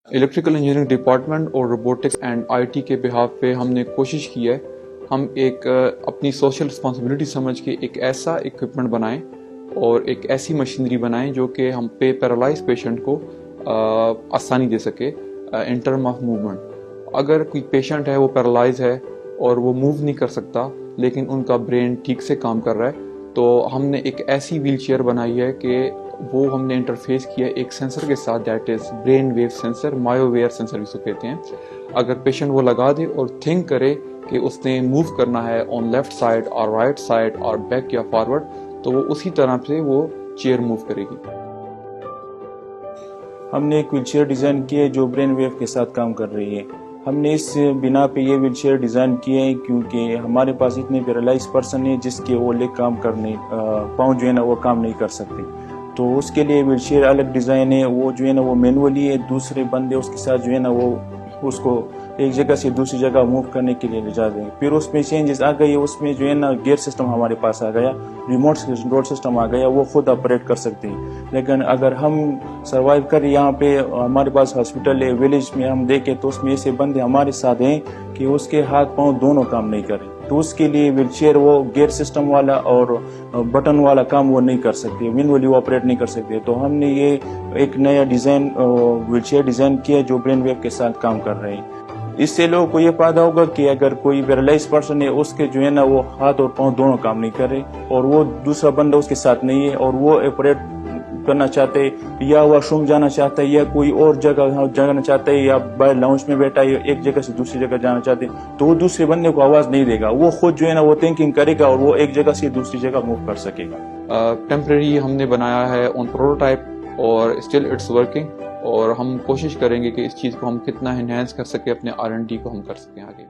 Electrical engineering department اور robotics and I T کے behalf پہ ہم نے کوشش کی ہے ہم ایک اپنی سوشل رسپانسبلٹی سمجھ کے ایک ایسا اکوپمنٹ بنائیں اور ایک ایسی مشینری بنائیں جو کہ ہم پیرالائز پیشنٹ کو آسانی دے سکے ان ٹرم آف موومنٹ۔ اگر کوئی پیشنٹ ہے وہ پیرالائز ہے اور وہ موو نہیں کر سکتا لیکن ان کا برین ٹھیک سے کام کر رہا ہے تو ہم نے ایک ایسی ویل چیئر بنائی ہے کہ وہ ہم نے انٹرفیس کیا ایک سینسر کے ساتھ، that is brain wave sensor, myo wear sensor جس کو کہتے ہیں۔ اگر پیشنٹ وہ لگا دے اور تھنک کرے کہ اس نے موو کرنا ہے آن لیفٹ سائڈ اور رائٹ سائڈ اور بیک یا فارورڈ تو وہ اسی طرح سے وہ چیئر موو کرے گی۔ ہم نے ایک ویل چیئر ڈیزائن کی ہے جو برین ویو کے ساتھ کام کر رہی ہے۔ ہم نے اس بنا پہ یہ ویل چیئر ڈیزائن کیے ہیں کیونکہ ہمارے پاس اتنے پیرالائز پرسن ہیں جس کے وہ لیگ کام کرنے، پاؤں جو ہے نا وہ کام نہیں کر سکتے، تو اس کے لیے ویل چیئر الگ ڈیزائن ہے۔ وہ جو ہے نا وہ مینولی ہے، دوسرے بندے اس کے ساتھ جو ہے نا وہ اس کو ایک جگہ سے دوسری جگہ موو کرنے کے لیے لے جاتے ہیں۔ پھر اس میں چینجز آ گئی، اس میں جو ہے نا گیئر سسٹم ہمارے پاس آ گیا، ریموٹ کنٹرول سسٹم آ گیا، وہ خود آپریٹ کر سکتے ہیں۔ لیکن اگر ہم سروائیو کریں یہاں پہ، ہمارے پاس ہاسپٹل ہے، ولیج میں ہم دیکھیں تو اس میں ایسے بندے ہمارے ساتھ ہیں کہ اس کے ہاتھ پاؤں دونوں کام نہیں کریں، تو اس کے لیے ویل چیئر وہ گیئر سسٹم والا اور بٹن والا کام وہ نہیں کر سکتے، مینولی وہ آپریٹ نہیں کر سکتے۔ تو ہم نے یہ ایک نیا ڈیزائن ویل چیئر ڈیزائن کیا جو برین ویو کے ساتھ کام کر رہے ہیں۔ اس سے لوگوں کو یہ فائدہ ہوگا کہ اگر کوئی پیرالائز پرسن ہے اس کے جو ہے نا وہ ہاتھ اور پاؤں دونوں کام نہیں کر رہے اور وہ دوسرا بندہ اس کے ساتھ نہیں ہے اور وہ آپریٹ کرنا چاہتے یا واش روم جانا چاہتا ہے یا کوئی اور جگہ جانا چاہتا ہے یا باہر لاؤنج میں بیٹھا ہے ایک جگہ سے دوسری جگہ جانا چاہتے ہیں تو وہ دوسرے بندے کو آواز نہیں دے گا، وہ خود جو ہے نا وہ تھنکنگ کرے گا اور وہ ایک جگہ سے دوسری جگہ موو کر سکے گا۔ ٹیمپریری ہم نے بنایا ہے آن پروٹوٹائپ اور اسٹل اٹس ورکنگ، اور ہم کوشش کریں گے کہ اس چیز کو ہم کتنا انہینس کر سکیں، اپنے R&D کو ہم کر سکیں آگے۔